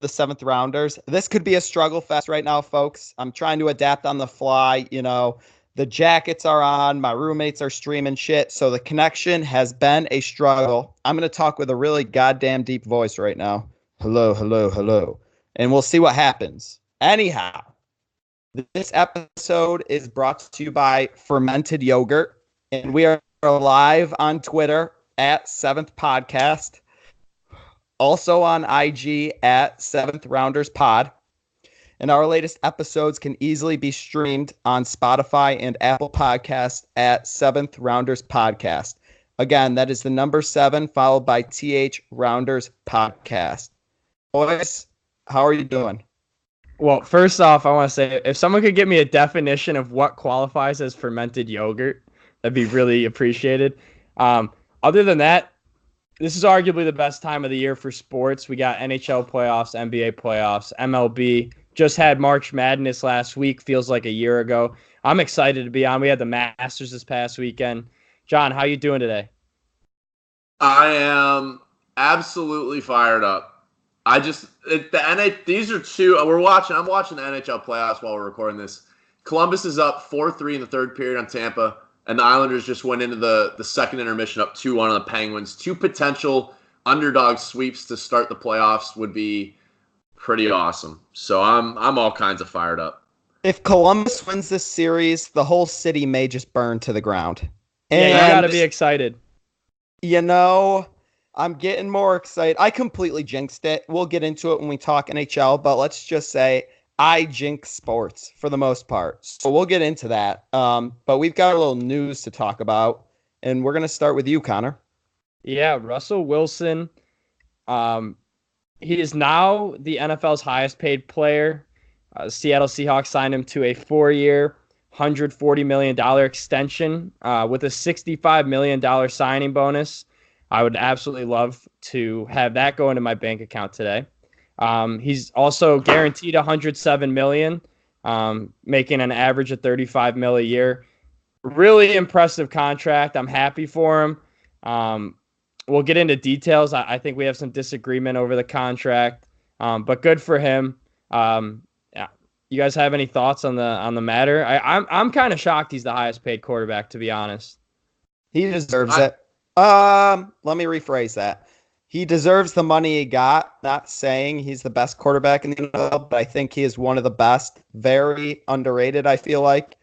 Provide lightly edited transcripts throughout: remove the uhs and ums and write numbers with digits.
the seventh rounders. This could be a struggle fest right now, folks. I'm trying to adapt on the fly. The jackets are on, my roommates are streaming shit, so the connection has been a struggle. I'm going to talk with a really goddamn deep voice right now. Hello, hello, hello. And we'll see what happens. Anyhow, this episode is brought to you by Fermented Yogurt, and we are live on Twitter at Seventh Podcast, also on IG at Seventh Rounders Pod. And our latest episodes can easily be streamed on Spotify and Apple Podcasts at Seventh Rounders Podcast. Again, that is the number 7 followed by TH Rounders Podcast. Boys, how are you doing? Well, first off, I want to say if someone could give me a definition of what qualifies as fermented yogurt, that'd be really appreciated. Other than that, this is arguably the best time of the year for sports. We got NHL playoffs, NBA playoffs, MLB. Just had March Madness last week. Feels like a year ago. I'm excited to be on. We had the Masters this past weekend. John, how you doing today? I am absolutely fired up. These are two. I'm watching the NHL playoffs while we're recording this. Columbus is up 4-3 in the third period on Tampa, and the Islanders just went into the second intermission up 2-1 on the Penguins. Two potential underdog sweeps to start the playoffs would be pretty awesome. So I'm all kinds of fired up. If Columbus wins this series, the whole city may just burn to the ground. And yeah, you got to be excited. I'm getting more excited. I completely jinxed it. We'll get into it when we talk NHL, but let's just say I jinx sports for the most part. So we'll get into that. But we've got a little news to talk about, and we're going to start with you, Connor. Yeah, Russell Wilson. He is now the NFL's highest paid player. Seattle Seahawks signed him to a 4-year, $140 million extension with a $65 million signing bonus. I would absolutely love to have that go into my bank account today. He's also guaranteed $107 million, making an average of $35 million a year. Really impressive contract. I'm happy for him. We'll get into details. I think we have some disagreement over the contract, but good for him. Yeah. You guys have any thoughts on the matter? I'm kind of shocked he's the highest paid quarterback, to be honest. He deserves it. Let me rephrase that. He deserves the money he got. Not saying he's the best quarterback in the NFL, but I think he is one of the best. Very underrated, I feel like.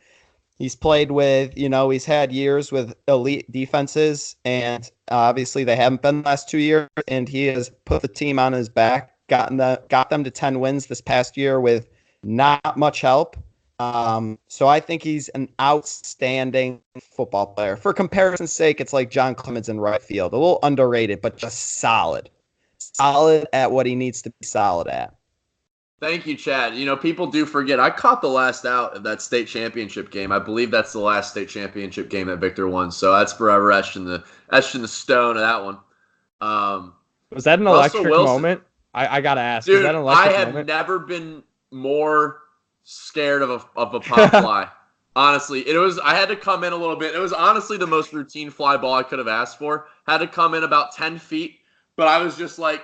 He's played with, he's had years with elite defenses, and obviously they haven't been the last 2 years, and he has put the team on his back, got them to 10 wins this past year with not much help. So I think he's an outstanding football player. For comparison's sake, it's like John Clemens in right field. A little underrated, but just solid. Solid at what he needs to be solid at. Thank you, Chad. People do forget. I caught the last out of that state championship game. I believe that's the last state championship game that Victor won. So that's forever etched in the stone of that one. Was that an electric moment? I gotta ask. Dude, was that an electric I have moment? never been more scared of a pop fly. Honestly, I had to come in a little bit. It was honestly the most routine fly ball I could have asked for. Had to come in about 10 feet, but I was just like,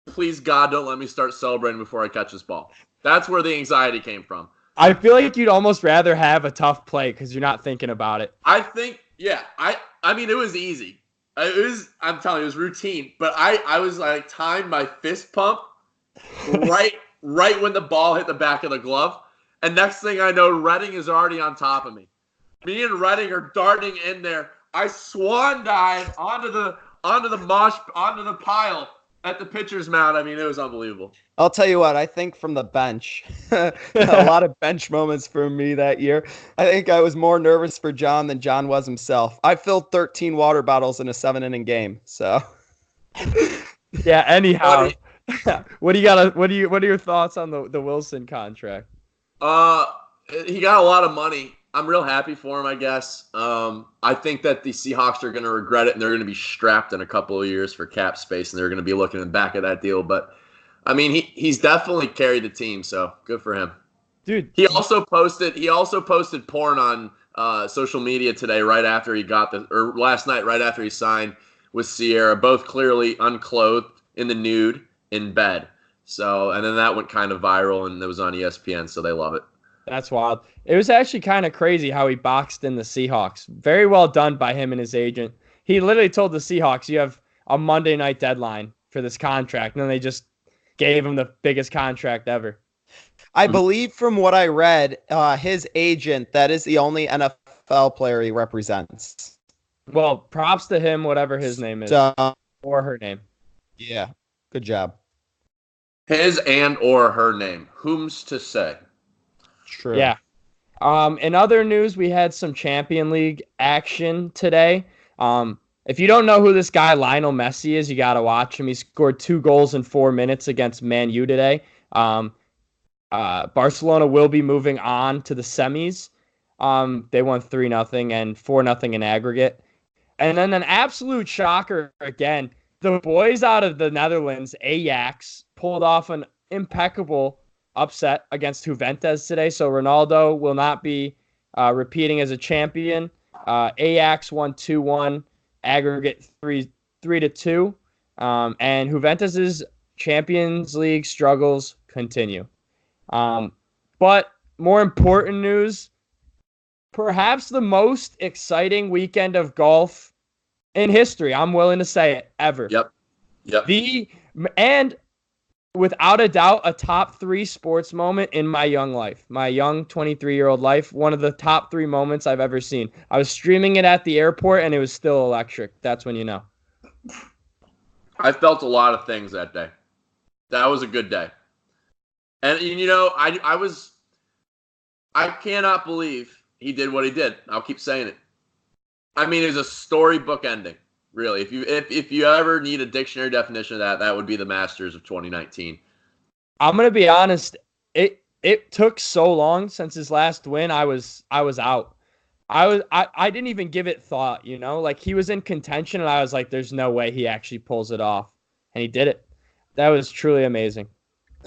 please God, don't let me start celebrating before I catch this ball. That's where the anxiety came from. I feel like you'd almost rather have a tough play because you're not thinking about it. I think, yeah. I mean, it was easy. I'm telling you, it was routine. But I was like timed my fist pump right when the ball hit the back of the glove. And next thing I know, Redding is already on top of me. Me and Redding are darting in there. I swan dive onto the pile at the pitcher's mound. I mean, it was unbelievable. I'll tell you what, I think from the bench, a lot of bench moments for me that year. I think I was more nervous for John than John was himself. I filled 13 water bottles in a 7-inning game. So, yeah. Anyhow, what are your thoughts on the Wilson contract? He got a lot of money. I'm real happy for him, I guess. I think that the Seahawks are going to regret it, and they're going to be strapped in a couple of years for cap space, and they're going to be looking in the back of that deal. But, I mean, he's definitely carried the team, so good for him. Dude. He also posted porn on social media today right after last night right after he signed with Sierra, both clearly unclothed in the nude in bed. So, and then that went kind of viral, and it was on ESPN, so they love it. That's wild. It was actually kind of crazy how he boxed in the Seahawks. Very well done by him and his agent. He literally told the Seahawks, you have a Monday night deadline for this contract. And then they just gave him the biggest contract ever. I believe from what I read, his agent, that is the only NFL player he represents. Well, props to him, whatever his name is. Or her name. Yeah, good job. His and or her name. Whom's to say? True. Yeah. In other news, we had some Champion League action today. If you don't know who this guy Lionel Messi is, you got to watch him. He scored 2 goals in 4 minutes against Man U today. Barcelona will be moving on to the semis. They won 3-0 and 4-0 in aggregate. And then an absolute shocker again. The boys out of the Netherlands, Ajax, pulled off an impeccable upset against Juventus today. So Ronaldo will not be repeating as a champion. Ajax won 2-1, aggregate 3-2. And Juventus's Champions League struggles continue. But more important news, perhaps the most exciting weekend of golf in history, I'm willing to say it, ever. Yep. And without a doubt, a top 3 sports moment in my young life, my young 23-year-old life, one of the top 3 moments I've ever seen. I was streaming it at the airport, and it was still electric. That's when you know. I felt a lot of things that day. That was a good day. And, you know, I cannot believe he did what he did. I'll keep saying it. I mean, it was a storybook ending, really. If you ever need a dictionary definition of that would be the Masters of 2019. I'm gonna be honest. It took so long since his last win. I was out. I didn't even give it thought. You know, like he was in contention, and I was like, "There's no way he actually pulls it off," and he did it. That was truly amazing.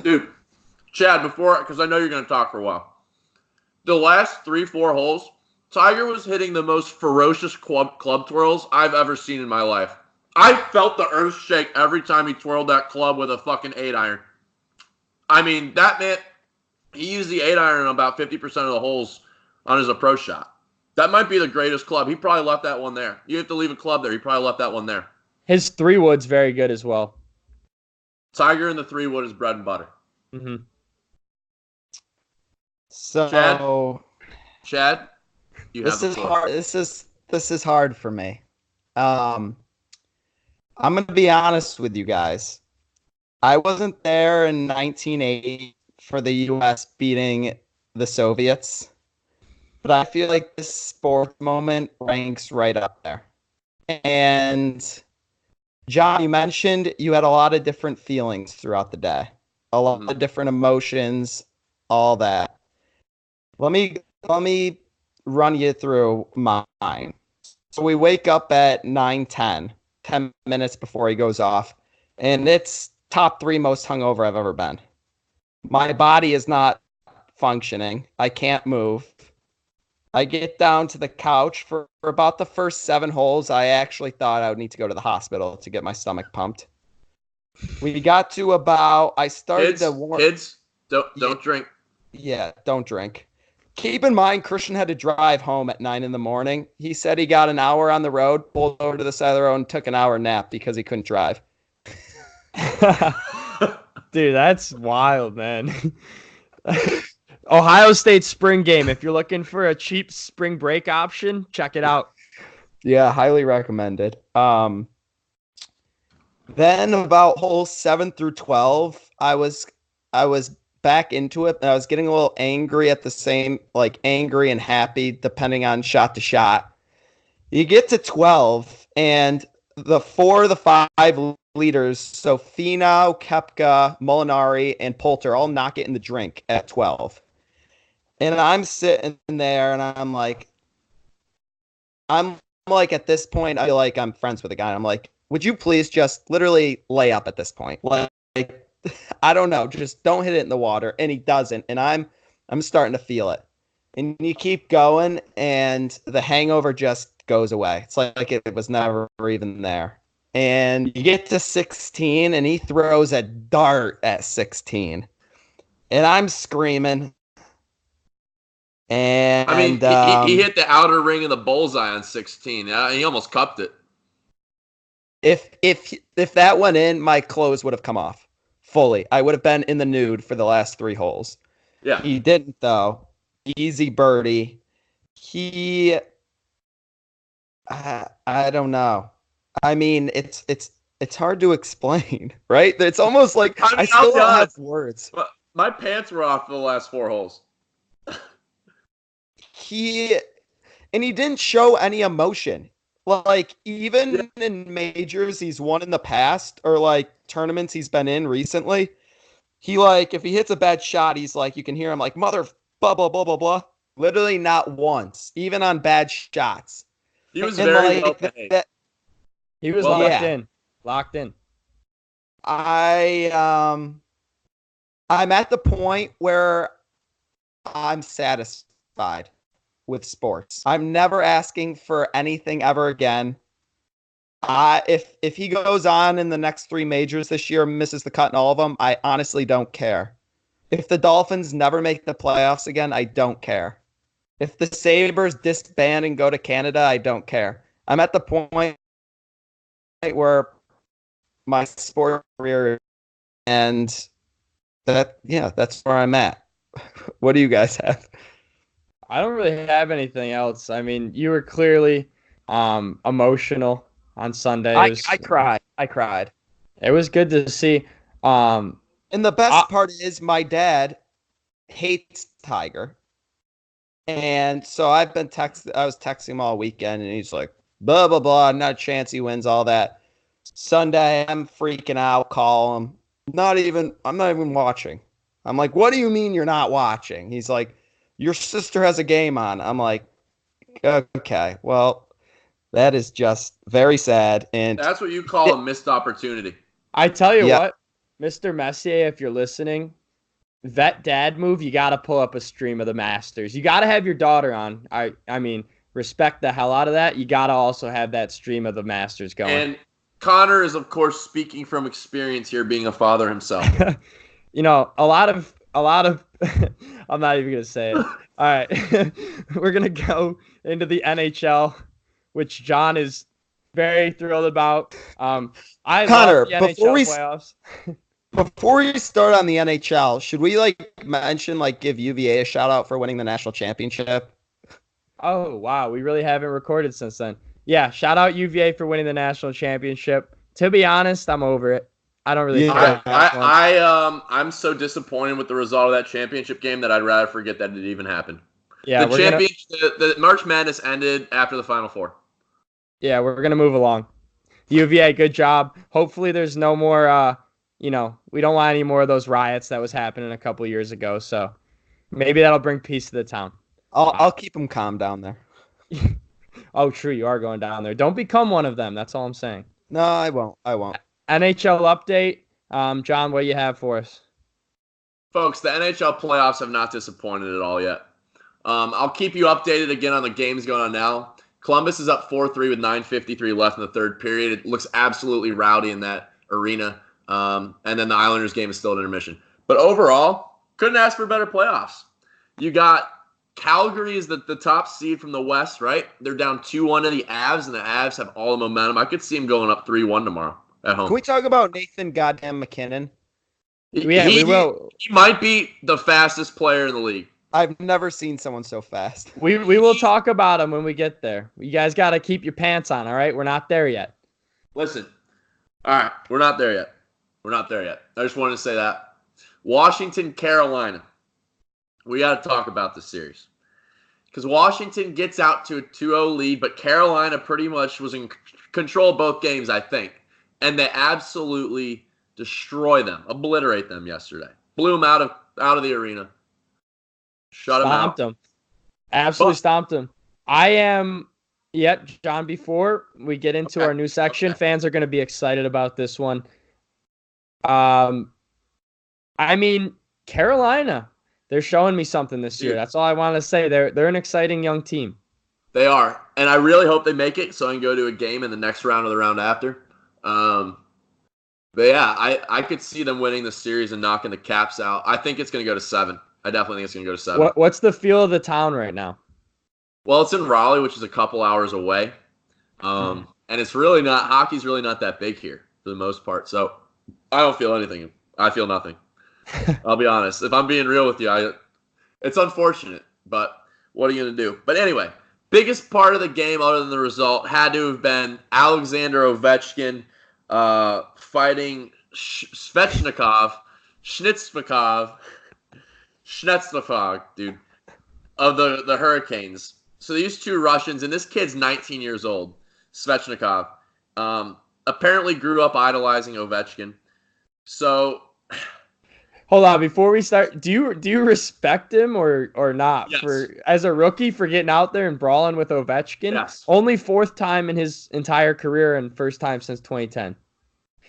Dude, Chad, because I know you're gonna talk for a while. The last 3-4 holes, Tiger was hitting the most ferocious club twirls I've ever seen in my life. I felt the earth shake every time he twirled that club with a fucking 8-iron. I mean, that man, he used the 8-iron on about 50% of the holes on his approach shot. That might be the greatest club. He probably left that one there. You have to leave a club there. He probably left that one there. His 3-wood's very good as well. Tiger and the 3-wood is bread and butter. Mm-hmm. So, Chad? This is hard. This is hard for me. I'm gonna be honest with you guys. I wasn't there in 1980 for the U.S. beating the Soviets, but I feel like this sport moment ranks right up there. And John, you mentioned you had a lot of different feelings throughout the day, a lot of different emotions, all that. Let me run you through mine. So we wake up at 9:10, 10 minutes before he goes off, and it's top 3 most hungover I've ever been. My body is not functioning. I can't move. I get down to the couch for about the first 7 holes. I actually thought I would need to go to the hospital to get my stomach pumped. We got to about, I started to warm. Kids, don't drink. Yeah, don't drink. Keep in mind, Christian had to drive home at 9 in the morning. He said he got an hour on the road, pulled over to the side of the road, and took an hour nap because he couldn't drive. Dude, that's wild, man. Ohio State spring game. If you're looking for a cheap spring break option, check it out. Yeah, highly recommended. Then about holes 7 through 12, I was back into it, and I was getting a little angry at the same, like angry and happy, depending on shot to shot. You get to 12, and the 5 leaders, so Finau, Koepka, Molinari, and Poulter all not getting the drink at 12. And I'm sitting there, and I'm like, at this point, I feel like I'm friends with a guy. I'm like, would you please just literally lay up at this point? Like, I don't know, just don't hit it in the water. And he doesn't. And I'm starting to feel it. And you keep going, and the hangover just goes away. It's like it was never even there. and you get to 16, and he throws a dart at 16, and I'm screaming. And I mean, he hit the outer ring of the bullseye on 16. He almost cupped it. If that went in, my clothes would have come off fully. I would have been in the nude for the last 3 holes. Yeah. He didn't, though. Easy birdie. I don't know. I mean, it's hard to explain, right? It's almost like I still don't have words. My pants were off for the last 4 holes. He didn't show any emotion. Like, even in majors he's won in the past, or like tournaments he's been in recently, he, like, if he hits a bad shot, he's like, you can hear him like, mother blah blah blah blah blah. Literally not once, even on bad shots. He was very well paid. He was locked in. I'm at the point where I'm satisfied with sports. I'm never asking for anything ever again. If he goes on in the next 3 majors this year, misses the cut in all of them, I honestly don't care. If the Dolphins never make the playoffs again, I don't care. If the Sabres disband and go to Canada, I don't care. I'm at the point where my sport career, and that's where I'm at. What do you guys have? I don't really have anything else. I mean, you were clearly emotional on Sunday. I cried. It was good to see. And the best part is my dad hates Tiger. And so I was texting him all weekend, and he's like, blah, blah, blah, not a chance he wins, all that. Sunday, I'm freaking out, call him. I'm not even watching. I'm like, what do you mean you're not watching? He's like, your sister has a game on. I'm like, okay, well, that is just very sad. And that's what you call a missed opportunity. I tell you what, Mr. Messier, if you're listening, that dad move, you got to pull up a stream of the Masters. You got to have your daughter on. I mean, respect the hell out of that. You got to also have that stream of the Masters going. And Connor is, of course, speaking from experience here, being a father himself. You know, a lot of I'm not even going to say it. All right. We're going to go into the NHL, which John is very thrilled about. I Connor, love the NHL playoffs. Before we start on the NHL, should we give UVA a shout out for winning the national championship? Oh, wow. We really haven't recorded since then. Yeah, shout out UVA for winning the national championship. To be honest, I'm over it. I don't really. I'm so disappointed with the result of that championship game that I'd rather forget that it even happened. Yeah, the March Madness ended after the Final Four. Yeah, we're gonna move along. UVA, good job. Hopefully, there's no more. We don't want any more of those riots that was happening a couple years ago. So maybe that'll bring peace to the town. I'll keep them calm down there. Oh, true. You are going down there. Don't become one of them. That's all I'm saying. No, I won't. NHL update. John, what do you have for us? Folks, the NHL playoffs have not disappointed at all yet. I'll keep you updated again on the games going on now. Columbus is up 4-3 with 9:53 left in the third period. It looks absolutely rowdy in that arena. And then the Islanders game is still at intermission. But overall, couldn't ask for better playoffs. You got Calgary is the top seed from the West, right? They're down 2-1 to the Avs, and the Avs have all the momentum. I could see them going up 3-1 tomorrow at home. Can we talk about Nathan goddamn McKinnon? Yeah, we will. He might be the fastest player in the league. I've never seen someone so fast. We will talk about him when we get there. You guys got to keep your pants on, all right? We're not there yet. Listen. All right, we're not there yet. I just wanted to say that. Washington, Carolina. We got to talk about this series. Because Washington gets out to a 2-0 lead, but Carolina pretty much was in control of both games, I think. And they absolutely destroy them, obliterate them yesterday. Blew them out of the arena. Shut them out. Stomped them. Absolutely stomped them. John, before we get into our new section, fans are going to be excited about this one. Carolina, they're showing me something this year. That's all I want to say. They're an exciting young team. They are. And I really hope they make it so I can go to a game in the next round or the round after. But yeah, I could see them winning the series and knocking the Caps out. I think it's going to go to 7. I definitely think it's going to go to 7. What's the feel of the town right now? Well, it's in Raleigh, which is a couple hours away. And it's really not, hockey's really not that big here for the most part. So I don't feel anything. I feel nothing. I'll be honest. If I'm being real with you, it's unfortunate, but what are you going to do? But anyway, biggest part of the game other than the result had to have been Alexander Ovechkin fighting Svechnikov, dude, of the Hurricanes. So these two Russians, and this kid's 19 years old, Svechnikov, apparently grew up idolizing Ovechkin. So, hold on, before we start, do you respect him or not? Yes. For as a rookie for getting out there and brawling with Ovechkin? Yes. Only 4th time in his entire career and first time since 2010.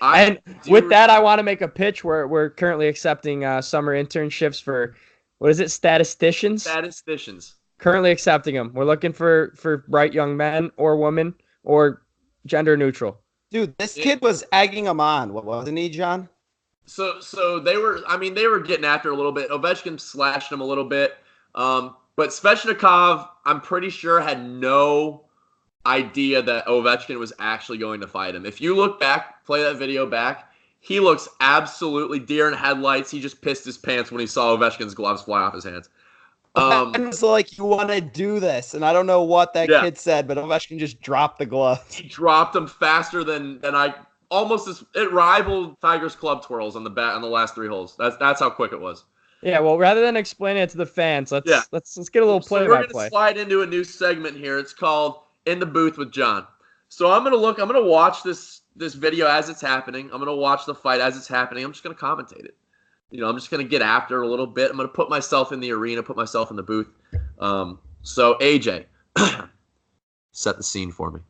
And with that, I want to make a pitch. We're currently accepting summer internships for, what is it, statisticians? Statisticians. Currently accepting them. We're looking for bright young men or women or gender neutral. Dude, this kid was egging him on, wasn't he, John? So they were getting after a little bit. Ovechkin slashed him a little bit. But Svechnikov, I'm pretty sure, had no idea that Ovechkin was actually going to fight him. If you look back, play that video back, he looks absolutely deer in headlights. He just pissed his pants when he saw Ovechkin's gloves fly off his hands. It was like, you want to do this, and I don't know what that kid said, but Ovechkin just dropped the gloves. He dropped them faster than I almost as it rivaled Tigers club twirls on the last 3 holes. That's how quick it was. Yeah, well, rather than explaining it to the fans, let's get a little play by play. We're gonna slide into a new segment here. It's called In the Booth with John. So I'm gonna watch this video as it's happening. I'm gonna watch the fight as it's happening. I'm just gonna commentate it. I'm just gonna get after it a little bit. I'm gonna put myself in the arena, put myself in the booth. So AJ, set the scene for me.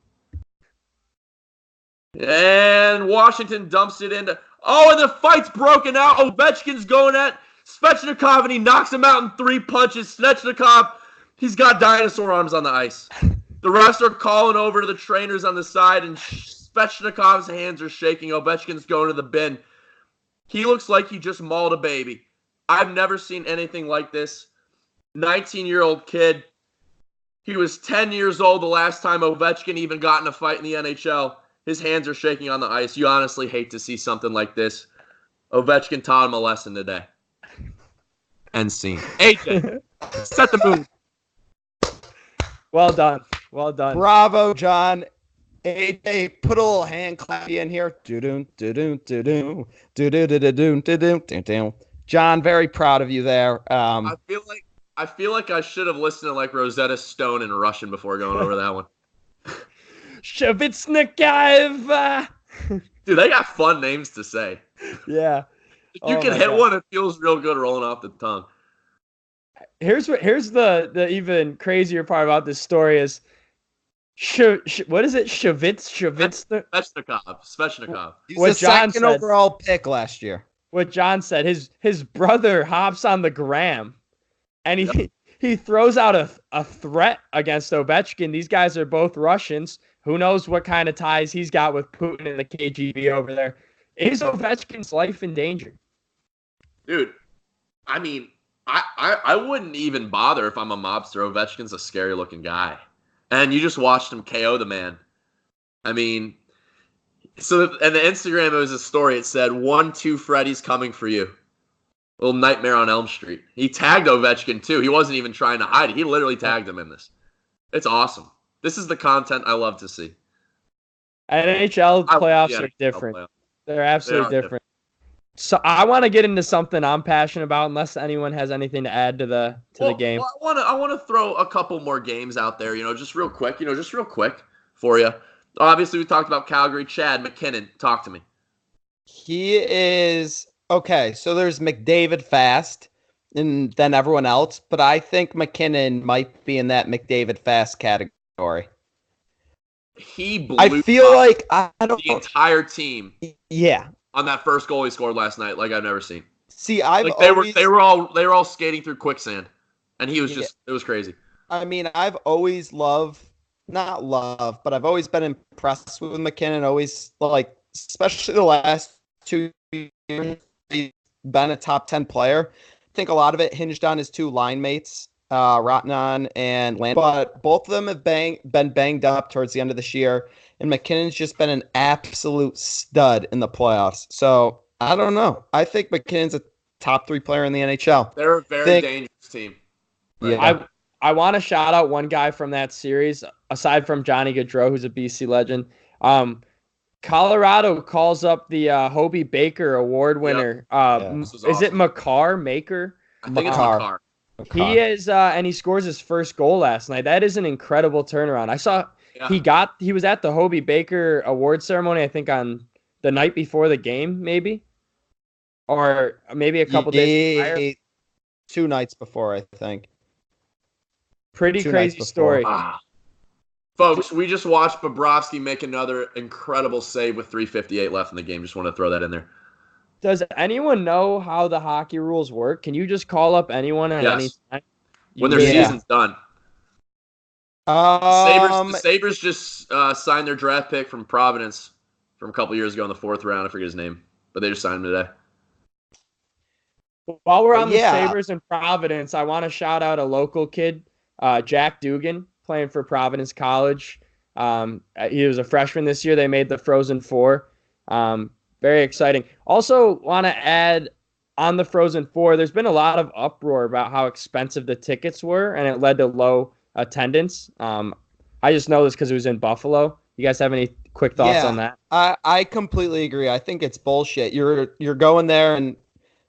And Washington dumps it into. Oh, and the fight's broken out. Ovechkin's going at Svechnikov, and he knocks him out in 3 punches. Svechnikov, he's got dinosaur arms on the ice. The refs are calling over to the trainers on the side, and Svechnikov's hands are shaking. Ovechkin's going to the bin. He looks like he just mauled a baby. I've never seen anything like this. 19-year-old kid. He was 10 years old the last time Ovechkin even got in a fight in the NHL. His hands are shaking on the ice. You honestly hate to see something like this. Ovechkin taught him a lesson today. End scene. AJ, set the mood. Well done. Well done. Bravo, John. AJ, put a little hand clappy in here. Do-do, do-do, do-do, do-do, do-do, do-do. John, very proud of you there. I feel like I should have listened to like Rosetta Stone in Russian before going over that one. Shavitsnikov. Dude, they got fun names to say. Yeah. If you can hit one, it feels real good rolling off the tongue. Here's the even crazier part about this story is what is it? Svechnikov. He's the second overall pick last year. What John said, his brother hops on the gram and he throws out a threat against Ovechkin. These guys are both Russians. Who knows what kind of ties he's got with Putin and the KGB over there. Is Ovechkin's life in danger? Dude, I mean, I wouldn't even bother if I'm a mobster. Ovechkin's a scary-looking guy. And you just watched him KO the man. I mean, and the Instagram, it was a story. It said, 1-2 Freddy's coming for you. Little Nightmare on Elm Street. He tagged Ovechkin, too. He wasn't even trying to hide it. He literally tagged him in this. It's awesome. This is the content I love to see. NHL playoffs are different. They're absolutely different. So I want to get into something I'm passionate about, unless anyone has anything to add to the game. Well, I want to throw a couple more games out there, just real quick, for you. Obviously, we talked about Calgary. Chad McKinnon, talk to me. He is okay. So there's McDavid Fast, and then everyone else, but I think McKinnon might be in that McDavid Fast category. He blew I feel like I don't the entire team. Yeah. On that first goal he scored last night, like I've never seen. See, they were all skating through quicksand, and he was just it was crazy. I mean, I've always but I've always been impressed with McKinnon. Always like especially the last 2 years, he's been a top 10 player. I think a lot of it hinged on his two line mates, Ratnan and Land. But both of them have been banged up towards the end of this year, and McKinnon's just been an absolute stud in the playoffs. So I don't know. I think McKinnon's a top 3 player in the NHL. They're a very dangerous team. Right? Yeah. I want to shout out one guy from that series, aside from Johnny Gaudreau, who's a BC legend. Colorado calls up the Hobey Baker Award winner. Is it Makar? Maker? I think it's Makar. He is, and he scores his first goal last night. That is an incredible turnaround. I saw he was at the Hobey Baker Award ceremony, I think on the night before the game, maybe, or maybe a couple days prior. 2 nights before, I think. Pretty crazy story. Folks, we just watched Bobrovsky make another incredible save with 3:58 left in the game. Just want to throw that in there. Does anyone know how the hockey rules work? Can you just call up anyone at any time? When their season's done. The Sabres just signed their draft pick from Providence from a couple years ago in the 4th round. I forget his name, but they just signed him today. While we're on the Sabres and Providence, I want to shout out a local kid, Jack Dugan, playing for Providence College. He was a freshman this year. They made the Frozen Four. Very exciting. Also want to add on the Frozen Four, there's been a lot of uproar about how expensive the tickets were, and it led to low attendance. I just know this because it was in Buffalo. You guys have any quick thoughts on that? I completely agree. I think it's bullshit. You're going there, and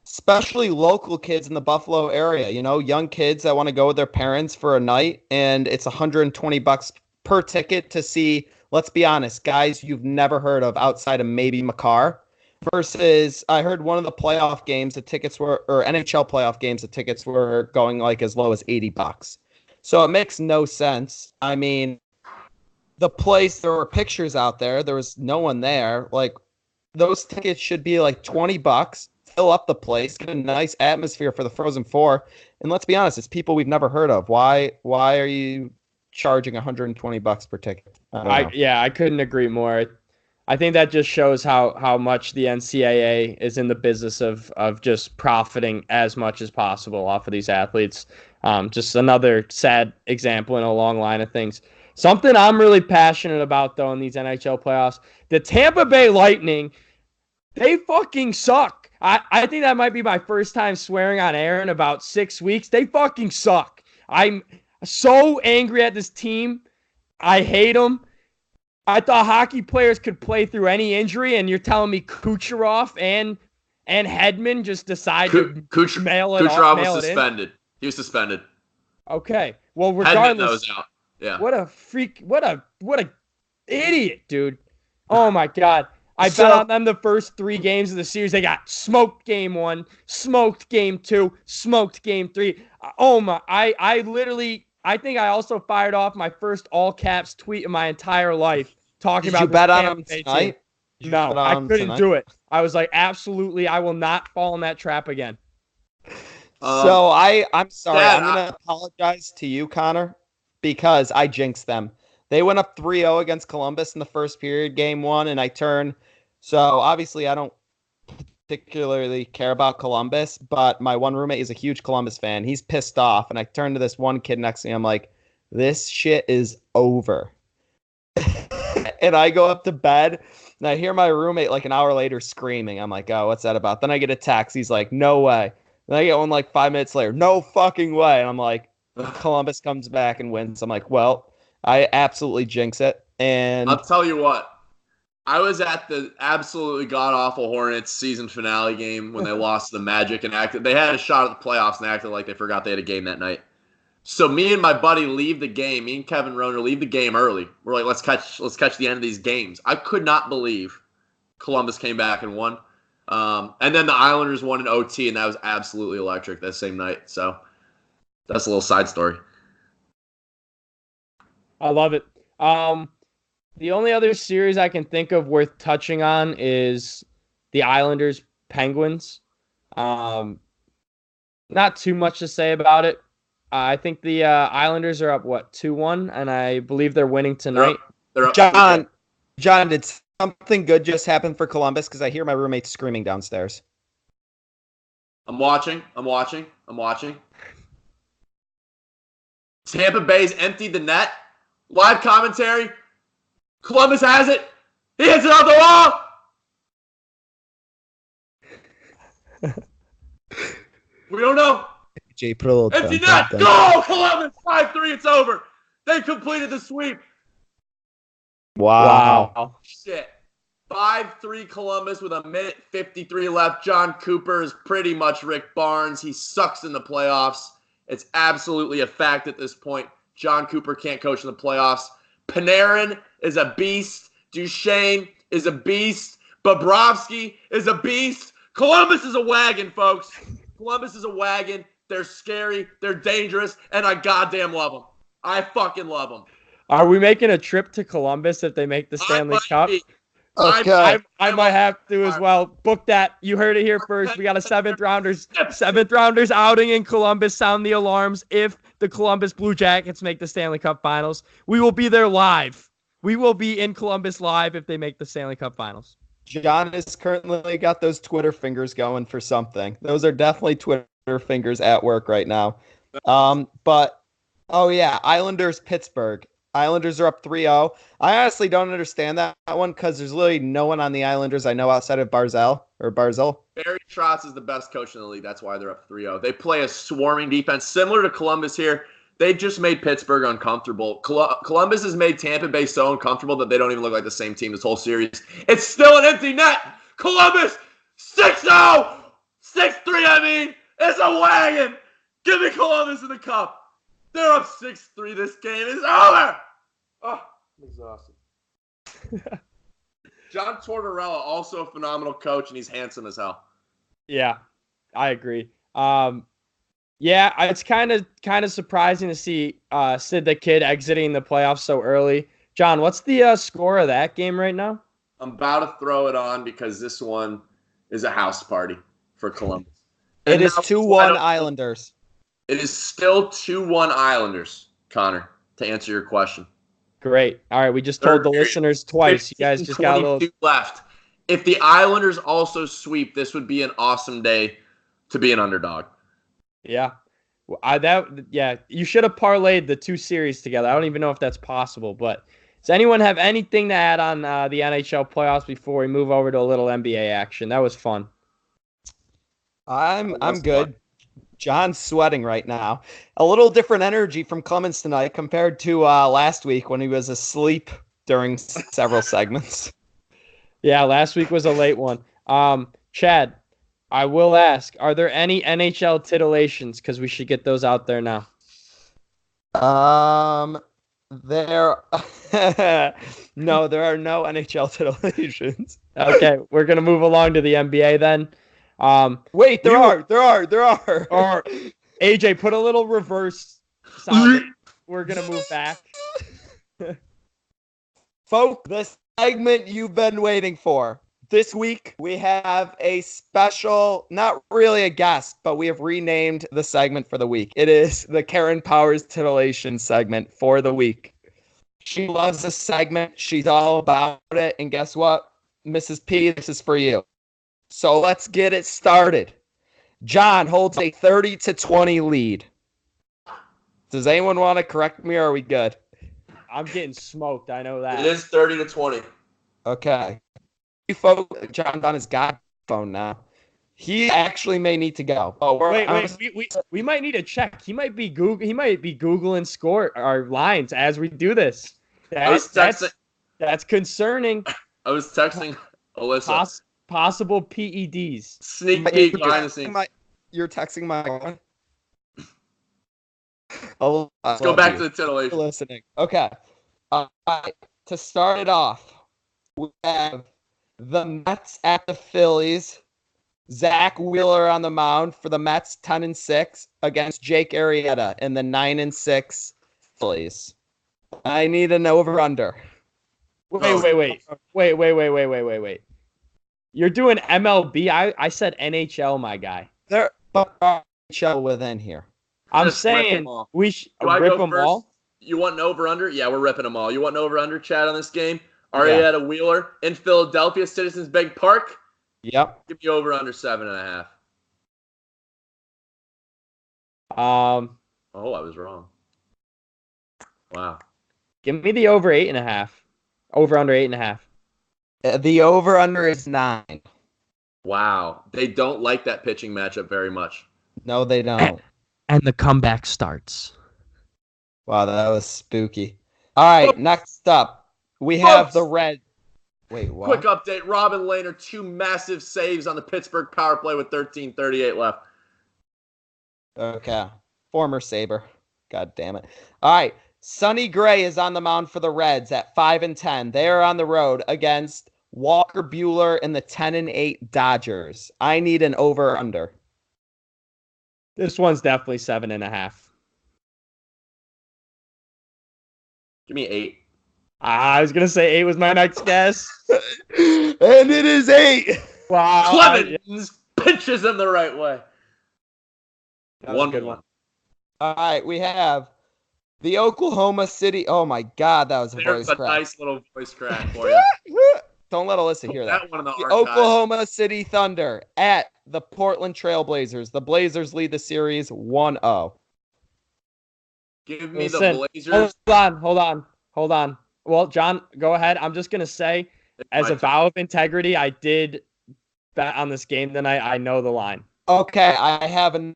especially local kids in the Buffalo area, young kids that want to go with their parents for a night, and it's $120 per ticket to see, let's be honest, guys you've never heard of outside of maybe Makar. Versus, I heard one of the playoff games, the tickets were, or NHL playoff games, the tickets were going like as low as $80. So it makes no sense. I mean, the place, there were pictures out there. There was no one there. Like, those tickets should be like $20. Fill up the place, get a nice atmosphere for the Frozen Four, and let's be honest, it's people we've never heard of. Why are you charging $120 per ticket? I couldn't agree more. I think that just shows how much the NCAA is in the business of just profiting as much as possible off of these athletes. Just another sad example in a long line of things. Something I'm really passionate about, though, in these NHL playoffs, the Tampa Bay Lightning, they fucking suck. I think that might be my first time swearing on air in about 6 weeks. They fucking suck. I'm so angry at this team. I hate them. I thought hockey players could play through any injury, and you're telling me Kucherov and Hedman just decided to mail it off. Kucherov was suspended. He was suspended. Okay. Well, regardless. Hedman was out. Yeah. What a freak. What a idiot, dude. Oh, my God. I bet on them the first 3 games of the series. They got smoked game 1, smoked game 2, smoked game 3. Oh, my. I think I also fired off my first all caps tweet in my entire life talking about. Did you bet on them tonight? No, I couldn't do it. I was like, absolutely, I will not fall in that trap again. So I'm sorry. I'm going to apologize to you, Connor, because I jinxed them. They went up 3-0 against Columbus in the first period, game 1, and I turned. So obviously I don't particularly care about Columbus, but my one roommate is a huge Columbus fan. He's pissed off, and I turned to this one kid next to me. I'm like, this shit is over. And I go up to bed, and I hear my roommate like an hour later screaming. I'm like, oh, what's that about? Then I get a text. He's like, no way. Then I get one like 5 minutes later, no fucking way. And I'm like, Columbus comes back and wins. I'm like, well, I absolutely jinx it. And I'll tell you what. I was at the absolutely god-awful Hornets season finale game when they lost to the Magic and they had a shot at the playoffs and acted like they forgot they had a game that night. So me and my buddy leave the game. Me and Kevin Roner leave the game early. We're like, let's catch the end of these games. I could not believe Columbus came back and won. And then the Islanders won in OT, and that was absolutely electric that same night. So that's a little side story. I love it. The only other series I can think of worth touching on is the Islanders Penguins. Not too much to say about it. I think the Islanders are up 2-1, and I believe they're winning tonight. They're up. John, did something good just happened for Columbus? Because I hear my roommate screaming downstairs. I'm watching. Tampa Bay's emptied the net. Live commentary. Columbus has it. He hits it off the wall. We don't know. Jay, put a little Empty net. Go, Columbus. 5-3. It's over. They completed the sweep. Wow. Shit. 5-3 Columbus with 1:53 left. John Cooper is pretty much Rick Barnes. He sucks in the playoffs. It's absolutely a fact at this point. John Cooper can't coach in the playoffs. Panarin is a beast. Duchesne is a beast. Bobrovsky is a beast. Columbus is a wagon, folks. Columbus is a wagon. They're scary. They're dangerous. And I goddamn love them. I fucking love them. Are we making a trip to Columbus if they make the Stanley Cup? Okay. I might have to as well. Book that. You heard it here first. We got a seventh rounders outing in Columbus. Sound the alarms if the Columbus Blue Jackets make the Stanley Cup Finals. We will be there live. We will be in Columbus live if they make the Stanley Cup Finals. John has currently got those Twitter fingers going for something. Those are definitely Twitter fingers at work right now. But oh yeah, Islanders Pittsburgh. Islanders are up 3-0. I honestly don't understand that one because there's literally no one on the Islanders I know outside of Barzal. Barry Trotz is the best coach in the league. That's why they're up 3-0. They play a swarming defense similar to Columbus here. They just made Pittsburgh uncomfortable. Columbus has made Tampa Bay so uncomfortable that they don't even look like the same team this whole series. It's still an empty net. Columbus 6-0. 6-3, I mean. It's a wagon. Give me Columbus in the cup. They're up 6-3. This game is over. Oh, I'm exhausted. John Tortorella, also a phenomenal coach, and he's handsome as hell. Yeah, I agree. Yeah, it's kind of surprising to see Sid the Kid exiting the playoffs so early. John, what's the score of that game right now? I'm about to throw it on because this one is a house party for Columbus. It is 2-1 Islanders. It is still 2-1 Islanders, Connor, to answer your question. Great. All right, we just told the listeners twice. You guys just got a little left. If the Islanders also sweep, this would be an awesome day to be an underdog. Yeah. You should have parlayed the two series together. I don't even know if that's possible, but does anyone have anything to add on the NHL playoffs before we move over to a little NBA action? That was fun. I'm good. John's sweating right now. A little different energy from Clemens tonight compared to last week when he was asleep during several segments. Yeah, last week was a late one. Chad, I will ask, are there any NHL titillations? Because we should get those out there now. There no, there are no NHL titllations. Okay, we're going to move along to the NBA then. Wait, there are. Or AJ, put a little reverse sound. We're going to move back. Folks, the segment you've been waiting for. This week, we have a special, not really a guest, but we have renamed the segment for the week. It is the Karen Powers Titillation segment for the week. She loves this segment. She's all about it. And guess what? Mrs. P, this is for you. So let's get it started. John holds a 30-20 lead. Does anyone want to correct me, or are we good? I'm getting smoked. I know that. It is 30-20. Okay. You folks, John's on his god phone now. He actually may need to go. Oh, we might need to check. He might be Googling score our lines as we do this. That's concerning. I was texting Alyssa. Possible PEDs. Sneak peek behind the scenes. You're texting my. Oh, let's go back to the titillation. Listening. Okay. To start it off, we have the Mets at the Phillies. Zach Wheeler on the mound for the Mets, 10-6 against Jake Arrieta in the 9-6 Phillies. I need an over/under. Wait. You're doing MLB. I said NHL, my guy. There are NHL within here. I'm saying we rip them all. You want an over/under? Yeah, we're ripping them all. You want an over/under, Chad, on this game? Arrieta Wheeler in Philadelphia, Citizens Bank Park. Yep. Give me over under 7.5. Oh, I was wrong. Wow. Give me the over 8.5. Over under 8.5. The over under is 9. Wow. They don't like that pitching matchup very much. No, they don't. And the comeback starts. Wow, that was spooky. All right, next up, we have the Red. Wait, what? Quick update. Robin Lehner, 2 massive saves on the Pittsburgh power play with 13:38 left. Okay. Former Sabre. God damn it. All right. Sonny Gray is on the mound for the Reds at 5-10. They are on the road against Walker Buehler and the 10-8 Dodgers. I need an over-under. This one's definitely 7.5. Give me 8. I was gonna say 8 was my next guess. And it is 8. Wow. Clemens pitches him the right way. That was a good one. All right, we have the Oklahoma City. Oh my God, that was a There's voice a crack. nice little voice crack for you. Don't let Alyssa hear that. One in the Oklahoma City Thunder at the Portland Trailblazers. The Blazers lead the series 1-0. Give me Listen, the Blazers. Hold on. Well, John, go ahead. I'm just gonna say, as a vow of integrity, I did bet on this game tonight. I know the line. Okay, I haven't.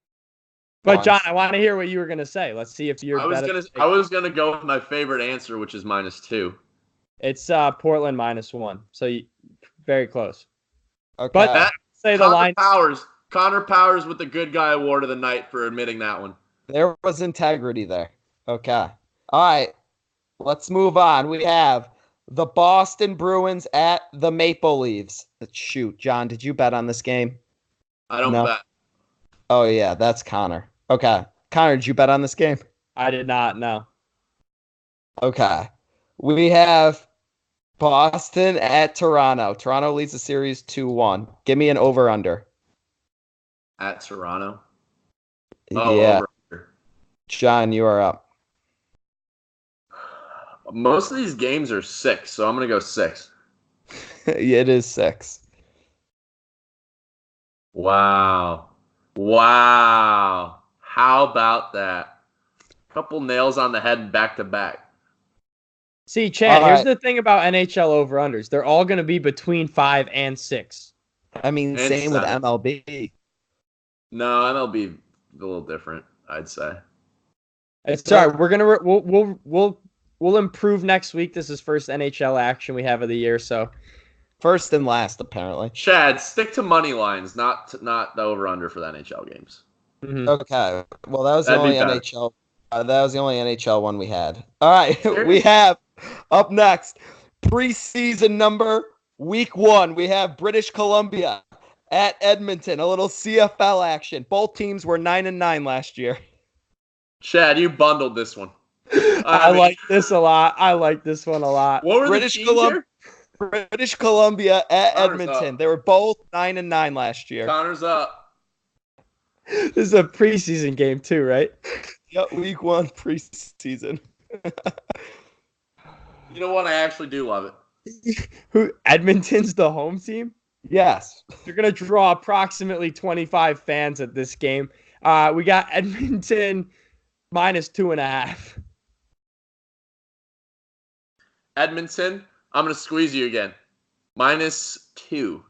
But John, I want to hear what you were gonna say. Let's see if you're. I was gonna go with my favorite answer, which is -2. It's Portland -1, so very close. Okay. But say the line. Connor Powers with the Good Guy Award of the night for admitting that one. There was integrity there. Okay. All right. Let's move on. We have the Boston Bruins at the Maple Leafs. Shoot, John, did you bet on this game? I don't bet. Oh, yeah, that's Connor. Okay. Connor, did you bet on this game? I did not, no. Okay. We have Boston at Toronto. Toronto leads the series 2-1. Give me an over-under. At Toronto? Oh, yeah. Over. John, you are up. Most of these games are 6, so I'm going to go 6. It is 6. Wow. How about that? Couple nails on the head back to back. See, Chad, here's the thing about NHL over-unders. They're all going to be between 5 and 6. I mean, And same 7. with MLB. No, MLB a little different, I'd say. It's all right. We're gonna we'll improve next week. This is first NHL action we have of the year, so first and last apparently. Chad, stick to money lines, not the over under for the NHL games. Mm-hmm. Okay. Well, that was the only NHL. That was the only NHL one we had. All right, we have up next preseason number week 1. We have British Columbia at Edmonton. A little CFL action. Both teams were 9-9 last year. Chad, you bundled this one. I like this a lot. I like this one a lot. What were British Columbia at Connor's Edmonton. Up. They were both 9-9 last year. Connor's up. This is a preseason game too, right? Yep, week 1 preseason. You know what? I actually do love it. Who? Edmonton's the home team? Yes. They're gonna draw approximately 25 fans at this game. We got Edmonton -2.5. Edmonton, I'm going to squeeze you again. -2.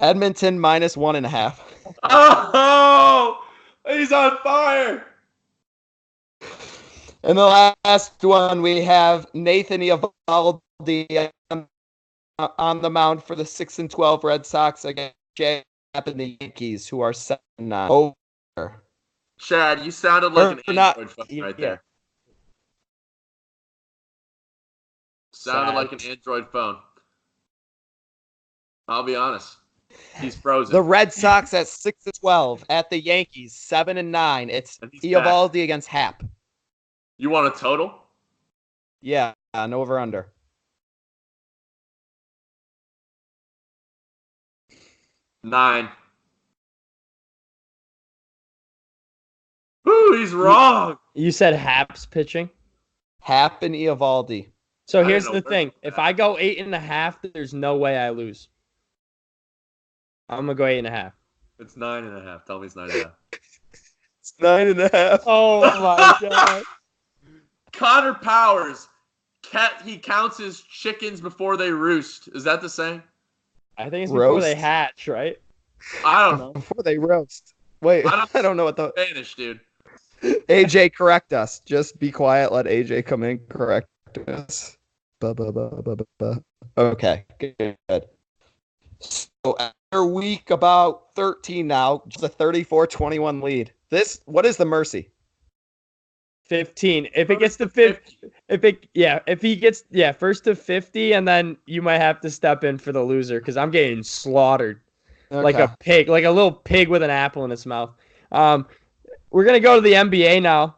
Edmonton -1.5. Oh, he's on fire. And the last one, we have Nathan Eovaldi on the mound for the 6-12 Red Sox against Jay Happ and the Yankees, who are 7-9. Over. Chad, you sounded like an Android phone right there. Sounded like an Android phone. I'll be honest. He's frozen. The Red Sox at 6-12 at the Yankees, 7-9. It's Eovaldi against Happ. You want a total? Yeah, an over-under. Nine. Ooh, he's wrong. You said Happ's pitching? Happ and Eovaldi. So I here's didn't know the thing: if I go 8.5, there's no way I lose. I'm gonna go 8.5. It's 9.5. Tell me it's 9.5. It's 9.5. Oh my god! Connor Powers, he counts his chickens before they roost. Is that the saying? I think it's before Roast? they hatch, right? I don't know. Before they roast. Wait, I don't know what the Spanish, dude. AJ, correct us. Just be quiet. Let AJ come in. Correct us. Okay, good. So after week about 13 now, just a 34-21 lead. What is the mercy? 15. If it gets to 50, if he gets first to 50, and then you might have to step in for the loser because I'm getting slaughtered like a pig, like a little pig with an apple in its mouth. We're gonna go to the NBA now.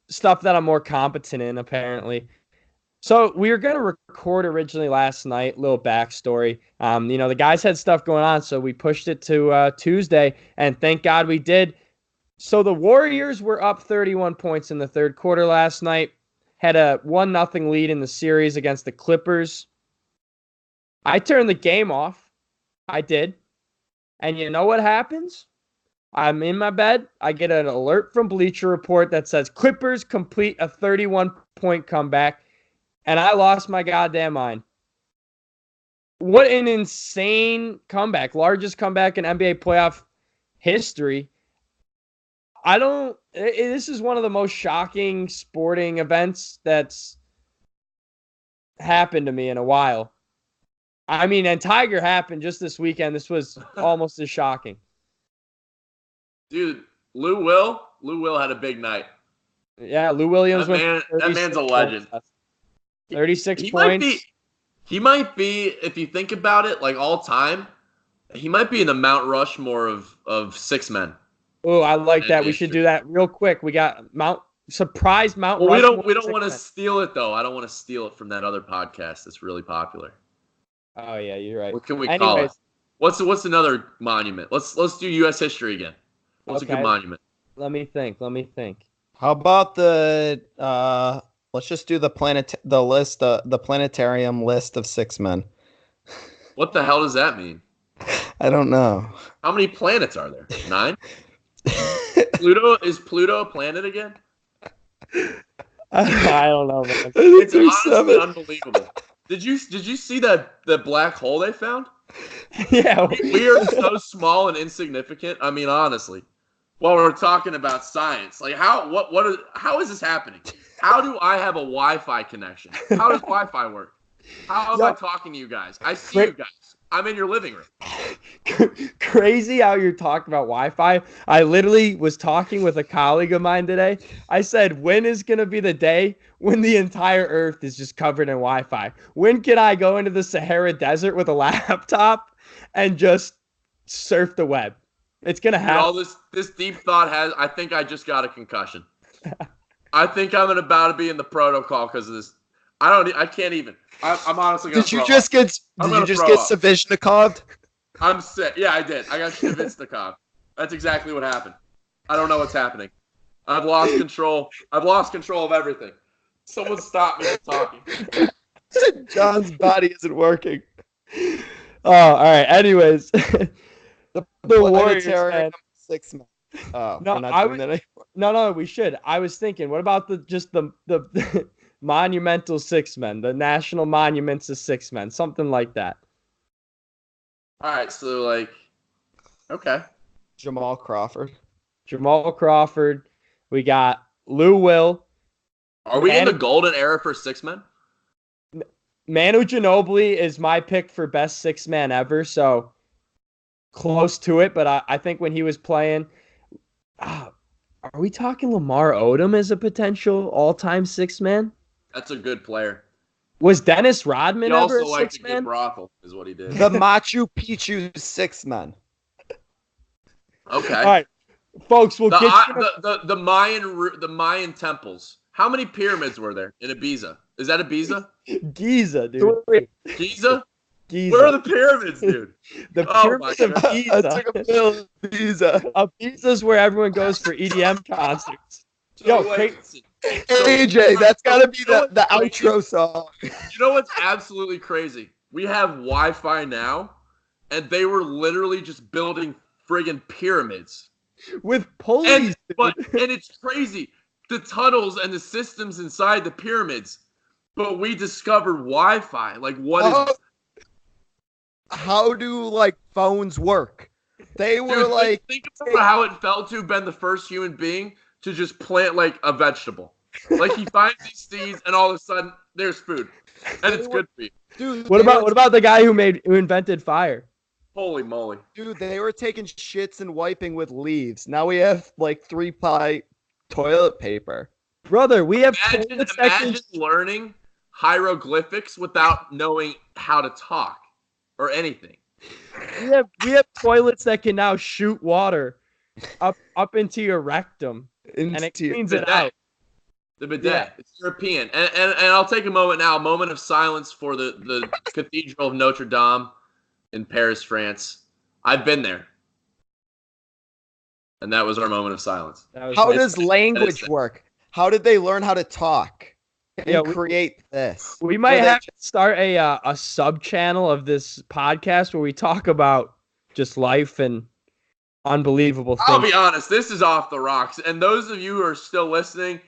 Stuff that I'm more competent in, apparently. So we were going to record originally last night, little backstory. The guys had stuff going on, so we pushed it to Tuesday, and thank God we did. So the Warriors were up 31 points in the third quarter last night, had a 1-0 lead in the series against the Clippers. I turned the game off. I did. And you know what happens? I'm in my bed. I get an alert from Bleacher Report that says Clippers complete a 31-point comeback. And I lost my goddamn mind. What an insane comeback. Largest comeback in NBA playoff history. This is one of the most shocking sporting events that's happened to me in a while. I mean, and Tiger happened just this weekend. This was almost as shocking. Dude, Lou Will had a big night. Yeah, Lou Williams. That man's a legend. 36 points. He might be, if you think about it, like all time, he might be in the Mount Rushmore of six men. Oh, I like that. We should do that real quick. We got Mount Rushmore. We don't want to steal it though. I don't want to steal it from that other podcast that's really popular. Oh yeah, you're right. What can we call it? What's another monument? Let's do U.S. history again. What's a good monument? Let me think. How about let's just do the planetarium list of six men. What the hell does that mean? I don't know. How many planets are there? 9? Is Pluto a planet again? I don't know, man. It's honestly unbelievable. Did you see the black hole they found? Yeah. We are so small and insignificant. I mean, honestly. While we're talking about science, like how is this happening? How do I have a Wi-Fi connection? How does Wi-Fi work? How am I talking to you guys? I see you guys. I'm in your living room. Crazy how you're talking about Wi-Fi. I literally was talking with a colleague of mine today. I said, when is going to be the day when the entire Earth is just covered in Wi-Fi? When can I go into the Sahara Desert with a laptop and just surf the web? It's going to happen. All this deep thought I think I just got a concussion. I think I'm about to be in the protocol because of this. I can't even. I'm honestly going to Did you just get Savishnikov? I'm sick. Yeah, I did. I got Savishnikov. That's exactly what happened. I don't know what's happening. I've lost control. I've lost control of everything. Someone stop me from talking. John's body isn't working. Oh, all right. Anyways. The Warriors, man. 6 men. Oh, no, we should. I was thinking, what about the monumental 6 men, the national monuments of 6 men, something like that. All right, so okay. Jamal Crawford. We got Lou Will. Are we in the golden era for 6 men? Manu Ginobili is my pick for best 6 man ever, so close to it. But I think when he was playing, are we talking Lamar Odom as a potential all-time 6 man? That's a good player. Was Dennis Rodman ever a 6 man? He also liked to get brothel, is what he did. The Machu Picchu 6 men. Okay. All right, folks, we'll get the Mayan temples. How many pyramids were there in Ibiza? Is that Ibiza? Giza, dude. Giza? Giza. Where are the pyramids, dude? The pyramids of Giza. I took a pill of Giza. Ibiza's where everyone goes for EDM concerts. So, Yo, like, listen, AJ, that's gotta be the what's outro song. You know what's absolutely crazy? We have Wi-Fi now, and they were literally just building friggin' pyramids. with pulleys. And it's crazy. The tunnels and the systems inside the pyramids. But we discovered Wi-Fi. Like, what is... How do like phones work? They were Dude, think about how it felt to have been the first human being to just plant like a vegetable. Like he finds these seeds, and all of a sudden there's food, and it's good for you. Dude, What about the guy who invented fire? Holy moly! Dude, they were taking shits and wiping with leaves. Now we have like 3-ply toilet paper. Brother, we have Imagine learning hieroglyphics without knowing how to talk or anything. we have toilets that can now shoot water up into your rectum, and it cleans it out. The bidet. It's European. And I'll take a moment now, a moment of silence for the Cathedral of Notre Dame in Paris, France. I've been there. And that was our moment of silence. How does language work? How did they learn how to talk and create this? We might have to start a sub-channel of this podcast where we talk about just life and unbelievable things. I'll be honest, this is off the rocks. And those of you who are still listening,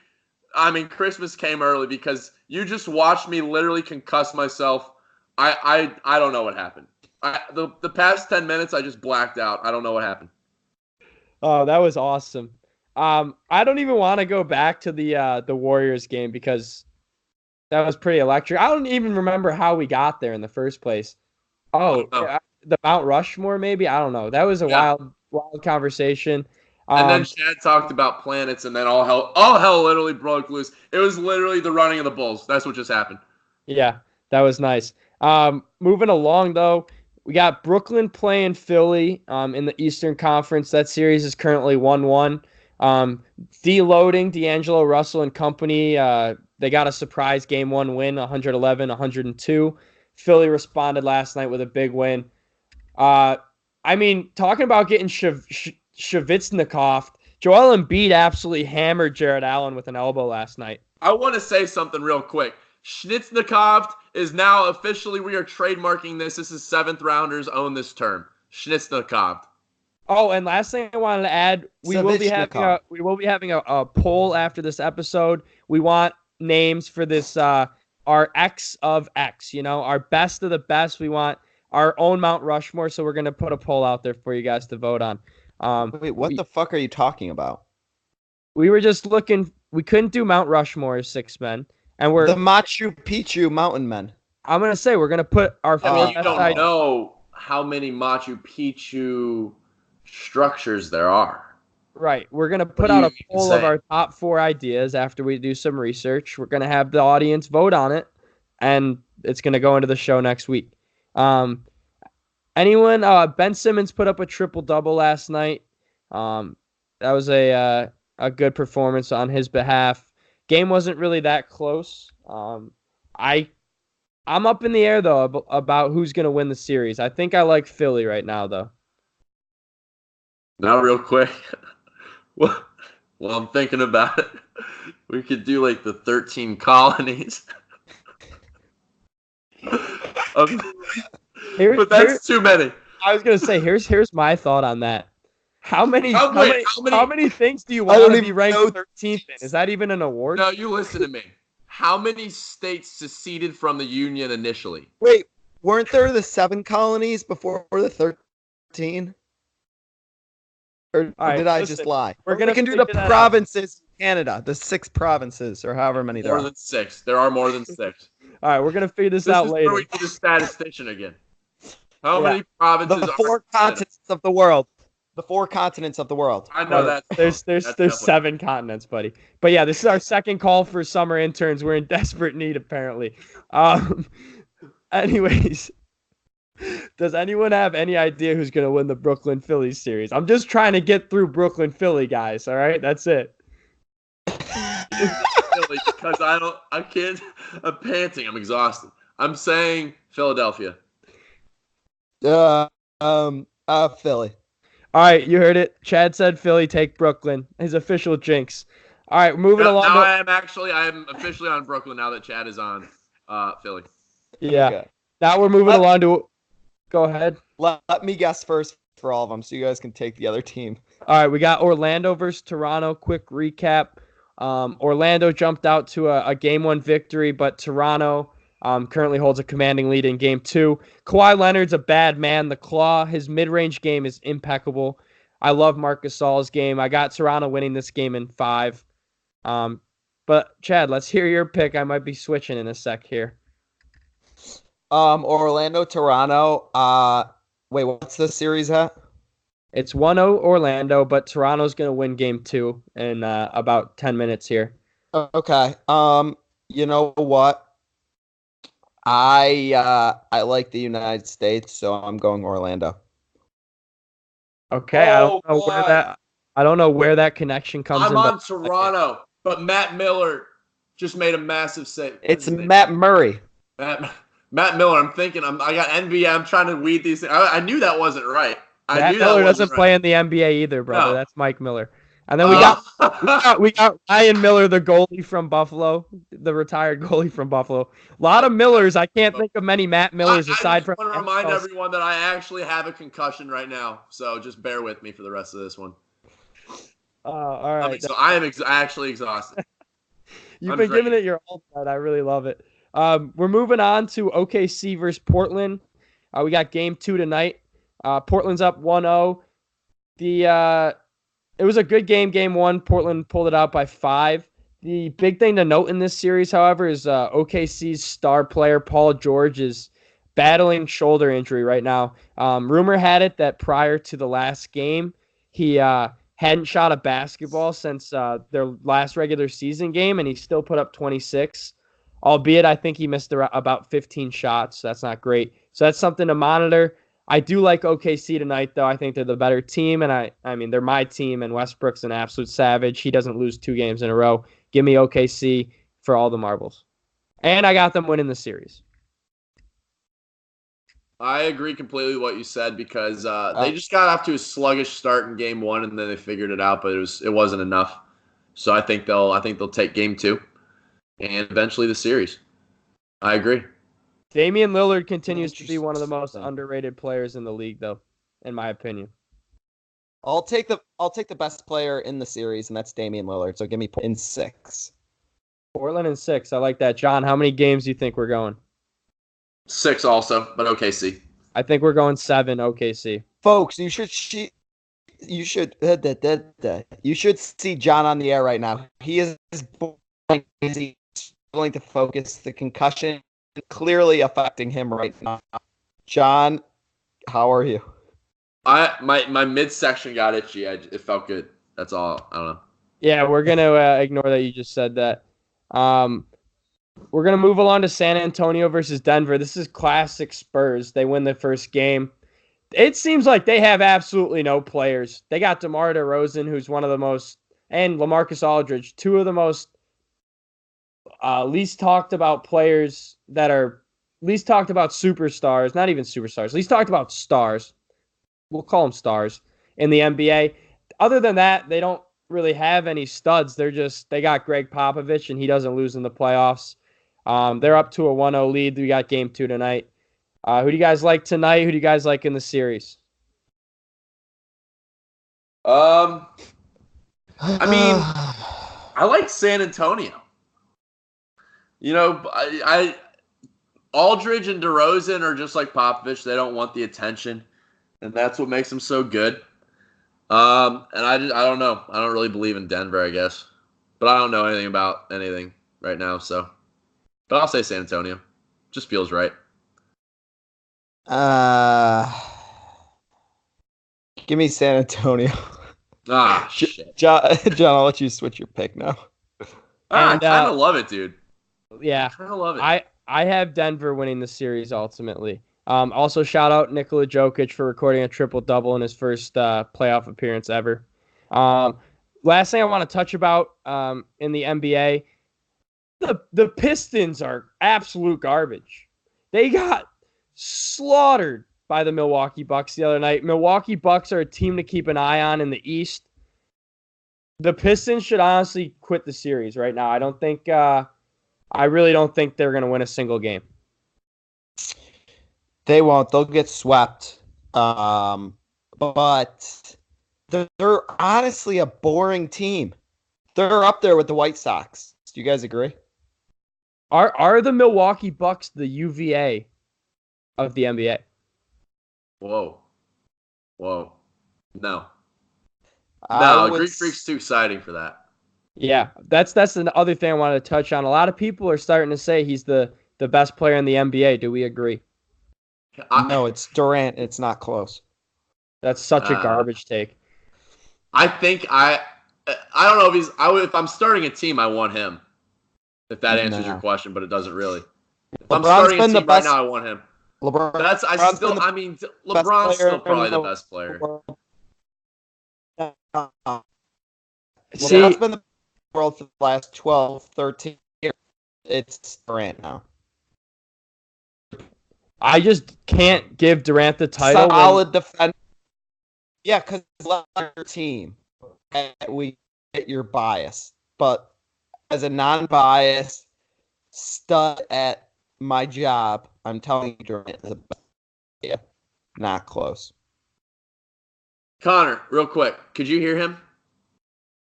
I mean, Christmas came early because you just watched me literally concuss myself. I don't know what happened. The past 10 minutes, I just blacked out. I don't know what happened. Oh, that was awesome. I don't even want to go back to the Warriors game because that was pretty electric. I don't even remember how we got there in the first place. Oh, the Mount Rushmore, maybe? I don't know. That was a wild conversation. And then Chad talked about planets, and then all hell literally broke loose. It was literally the running of the Bulls. That's what just happened. Yeah, that was nice. Moving along, though, we got Brooklyn playing Philly in the Eastern Conference. That series is currently 1-1. Deloading D'Angelo Russell and company. They got a surprise Game 1 win, 111-102. Philly responded last night with a big win. I mean, talking about getting Shvitsnikov, Joel Embiid absolutely hammered Jared Allen with an elbow last night. I want to say something real quick. Schnitznikov is now officially, we are trademarking this. This is 7th rounders own this term. Schnitznikov. Oh, and last thing I wanted to add, we will be having a poll after this episode. We want names for this our X of X, our best of the best. We want our own Mount Rushmore, so we're going to put a poll out there for you guys to vote on. Wait, what the fuck are you talking about? We were just looking. We couldn't do Mount Rushmore as 6 men, and we're the Machu Picchu Mountain Men. I'm gonna say we're gonna put our. I mean, you don't know how many Machu Picchu structures there are. Right, we're gonna put out a poll of our top 4 ideas after we do some research. We're gonna have the audience vote on it, and it's gonna go into the show next week. Anyone? Ben Simmons put up a triple-double last night. That was a good performance on his behalf. Game wasn't really that close. I'm up in the air though about who's gonna win the series. I think I like Philly right now though. Now, real quick, well, I'm thinking about it. We could do like the 13 colonies. But that's too many. I was gonna say here's my thought on that. How many things do you want to be ranked 13th in? Is that even an award? No, you listen to me. How many states seceded from the Union initially? Wait, weren't there the 7 colonies before the 13? Or did I just lie? We can do the provinces in Canada, the 6 provinces, or however many there are. More than 6. There are more than 6. All right, we're going to figure this out later. Where we do the statistician again. How many provinces the 4 continents of the world. The 4 continents of the world. I know that. There's 7 continents, buddy. But yeah, this is our second call for summer interns. We're in desperate need, apparently. Anyways, does anyone have any idea who's going to win the Brooklyn Phillies series? I'm just trying to get through Brooklyn Philly, guys. All right, that's it. Philly, because I can't. I'm panting. I'm exhausted. I'm saying Philadelphia. Philly. All right, you heard it. Chad said Philly, take Brooklyn. His official jinx. All right, moving along. Now I am officially on Brooklyn now that Chad is on Philly. Yeah. Okay. Now we're moving along to. Go ahead. Let me guess first for all of them, so you guys can take the other team. All right, we got Orlando versus Toronto. Quick recap. Orlando jumped out to a game 1 victory, but Toronto currently holds a commanding lead in game 2. Kawhi Leonard's a bad man. The Claw, his mid-range game is impeccable. I love Marc Gasol's game. I got Toronto winning this game in 5. But Chad, let's hear your pick. I might be switching in a sec here. Orlando, Toronto. Wait, what's the series at? It's 1-0 Orlando, but Toronto's going to win game 2 in about 10 minutes here. Okay. You know what? I like the United States, so I'm going Orlando. Okay, I don't know where that connection comes in. I'm on Toronto, but Matt Miller just made a massive save. It's Matt Murray. Matt Miller. I got NBA. I'm trying to weed these things. I knew that wasn't right. Matt Miller doesn't play in the NBA either, brother. No. That's Mike Miller. And then we got Ryan Miller, the goalie from Buffalo, the retired goalie from Buffalo. A lot of Millers. I can't think of many Matt Millers aside from. I want to remind everyone that I actually have a concussion right now, so just bear with me for the rest of this one. All right. I am actually exhausted. You've been giving it your all, Chad. I really love it. We're moving on to OKC versus Portland. We got game 2 tonight. Portland's up 1-0. It was a good game. Game 1, Portland pulled it out by 5. The big thing to note in this series, however, is OKC's star player Paul George is battling shoulder injury right now. Rumor had it that prior to the last game, he hadn't shot a basketball since their last regular season game, and he still put up 26. Albeit, I think he missed about 15 shots. So that's not great. So that's something to monitor. I do like OKC tonight, though. I think they're the better team, and I mean, they're my team, and Westbrook's an absolute savage. He doesn't lose 2 games in a row. Give me OKC for all the marbles. And I got them winning the series. I agree completely with what you said because they just got off to a sluggish start in game 1, and then they figured it out, but it wasn't enough. So I think they'll take game 2 and eventually the series. I agree. Damian Lillard continues to be one of the most underrated players in the league, though, in my opinion. I'll take the best player in the series, and that's Damian Lillard. So give me in 6. Portland in 6. I like that. John, how many games do you think we're going? 6 also, but OKC. I think we're going 7 OKC. Folks, you should see John on the air right now. He is struggling to focus. The concussion clearly affecting him right now. John, how are you? My midsection got itchy. It felt good. That's all. I don't know. Yeah, we're gonna ignore that you just said that. We're gonna move along to San Antonio versus Denver. This is classic Spurs. They win the first game. It seems like they have absolutely no players. They got DeMar DeRozan, who's one of the most, and LaMarcus Aldridge, 2 of the most least talked about players that are least talked about superstars, not even superstars, least talked about stars. We'll call them stars in the NBA. Other than that, they don't really have any studs. They got Greg Popovich, and he doesn't lose in the playoffs. They're up to a 1-0 lead. We got game 2 tonight. Who do you guys like tonight? Who do you guys like in the series? I mean, I like San Antonio. You know, I Aldridge and DeRozan are just like Popovich. They don't want the attention, and that's what makes them so good. And I don't know. I don't really believe in Denver, I guess. But I don't know anything about anything right now, so. But I'll say San Antonio. Just feels right. Give me San Antonio. Shit. John, I'll let you switch your pick now. I kind of love it, dude. Yeah. I kind of love it. I have Denver winning the series ultimately. Also, shout out Nikola Jokic for recording a triple-double in his first playoff appearance ever. Last thing I want to touch about in the NBA, the Pistons are absolute garbage. They got slaughtered by the Milwaukee Bucks the other night. Milwaukee Bucks are a team to keep an eye on in the East. The Pistons should honestly quit the series right now. I really don't think they're going to win a single game. They won't. They'll get swept. But they're honestly a boring team. They're up there with the White Sox. Do you guys agree? Are the Milwaukee Bucks the UVA of the NBA? Whoa. No. I No, would Greek Freak's too exciting for that. Yeah, that's the other thing I wanted to touch on. A lot of people are starting to say he's the best player in the NBA. Do we agree? No, it's Durant. It's not close. That's such a garbage take. I think I don't know if I'm starting a team, I want him. If that answers your question, but it doesn't really. If I'm starting a team right now, I want him. LeBron's still probably the best player. LeBron's been the world for the last 12, 13 years. It's Durant now. I just can't give Durant the title. Solid defense. Yeah, because your team. We get your bias. But as a non-biased stud at my job, I'm telling you Durant is the best. Yeah, not close. Connor, real quick, could you hear him?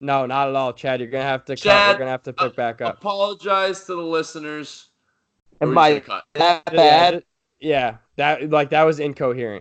No, not at all, Chad. You're gonna have to cut. We're gonna have to pick back up. Apologize to the listeners. Am I that bad? Yeah, that was incoherent.